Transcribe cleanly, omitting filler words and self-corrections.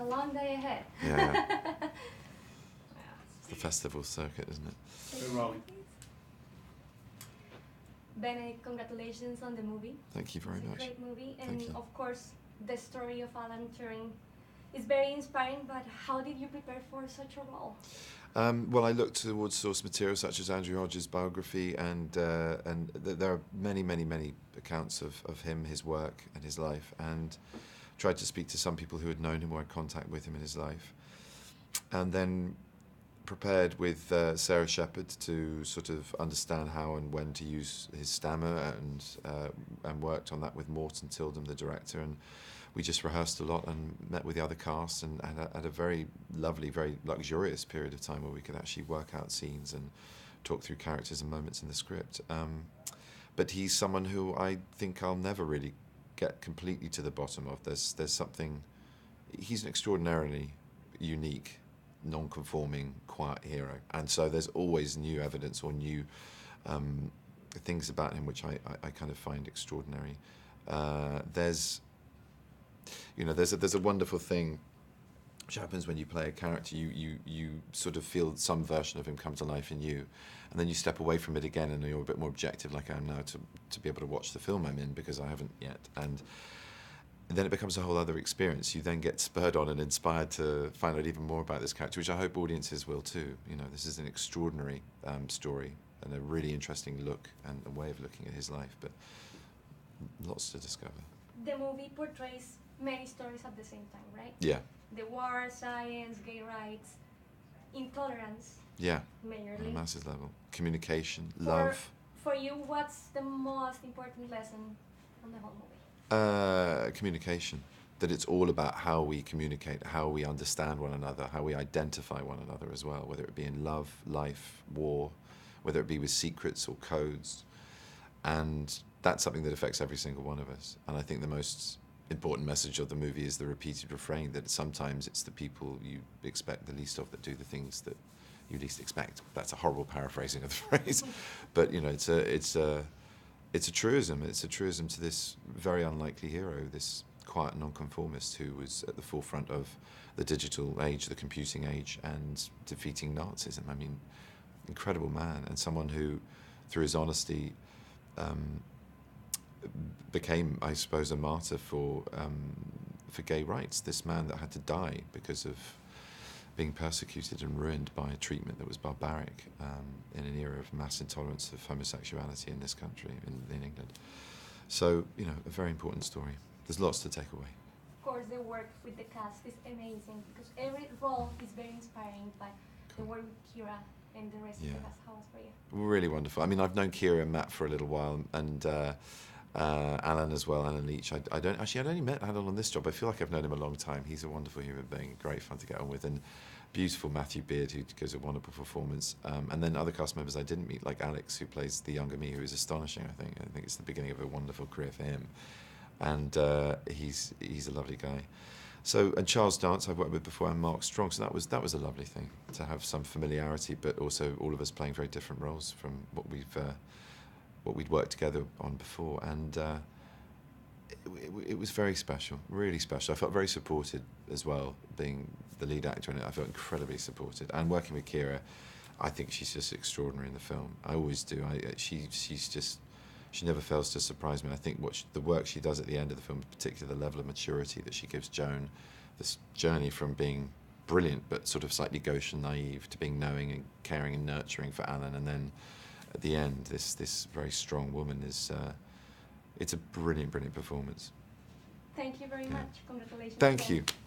a long day ahead. Yeah. It's the festival circuit, isn't it? Benedict, congratulations on the movie. Thank you very much. It's a great movie, and Thank you. of course, the story of Alan Turing is very inspiring. But how did you prepare for such a role? Well, I looked towards source material such as Andrew Hodges' biography, and there are many accounts of him, his work, and his life, and tried to speak to some people who had known him or had contact with him in his life, and then prepared with Sarah Shepherd to sort of understand how and when to use his stammer, and worked on that with Morton Tildum, the director, and we just rehearsed a lot and met with the other cast, and had a very lovely, very luxurious period of time where we could actually work out scenes and talk through characters and moments in the script. But he's someone who I think I'll never really get completely to the bottom of. There's something. He's an extraordinarily unique, non-conforming, quiet hero, and so there's always new evidence or new things about him which I kind of find extraordinary. There's a wonderful thing which happens when you play a character. You sort of feel some version of him come to life in you, and then you step away from it again, and you're a bit more objective, like I am now, to be able to watch the film I'm in, because I haven't yet. And then it becomes a whole other experience. You then get spurred on and inspired to find out even more about this character, which I hope audiences will too. This is an extraordinary story and a really interesting look and a way of looking at his life, but lots to discover. The movie portrays many stories at the same time, right? Yeah. The war, science, gay rights, intolerance. Yeah. Majorly. On a massive level. Communication, love. For you, what's the most important lesson on the whole movie? Communication. That it's all about how we communicate, how we understand one another, how we identify one another as well, whether it be in love, life, war, whether it be with secrets or codes. And that's something that affects every single one of us. And I think the most important message of the movie is the repeated refrain that sometimes it's the people you expect the least of that do the things that you least expect. That's a horrible paraphrasing of the phrase, but it's a truism. It's a truism to this very unlikely hero, this quiet nonconformist who was at the forefront of the digital age, the computing age, and defeating Nazism. I mean, incredible man, and someone who, through his honesty, became, I suppose, a martyr for gay rights. This man that had to die because of being persecuted and ruined by a treatment that was barbaric in an era of mass intolerance of homosexuality in this country, in England. So, a very important story. There's lots to take away. Of course, the work with the cast is amazing because every role is very inspiring, but the work with Kira and the rest of the cast, how was for you? Really wonderful. I mean, I've known Kira and Matt for a little while, and Alan as well, Alan Leach. I'd only met Alan on this job. I feel like I've known him a long time. He's a wonderful human being, great fun to get on with, and beautiful Matthew Beard, who gives a wonderful performance. And then other cast members I didn't meet, like Alex, who plays the younger me, who is astonishing, I think. I think it's the beginning of a wonderful career for him. And he's a lovely guy. So, and Charles Dance I've worked with before, and Mark Strong. So that was a lovely thing, to have some familiarity, but also all of us playing very different roles from what we'd worked together on before. And it was very special, really special. I felt very supported as well, being the lead actor in it. I felt incredibly supported. And working with Kira, I think she's just extraordinary in the film. I always do. She never fails to surprise me. I think the work she does at the end of the film, particularly the level of maturity that she gives Joan, this journey from being brilliant but sort of slightly gauche and naive to being knowing and caring and nurturing for Alan, and then at the end, this very strong woman is. It's a brilliant performance. Thank you very much. Congratulations. Thank you.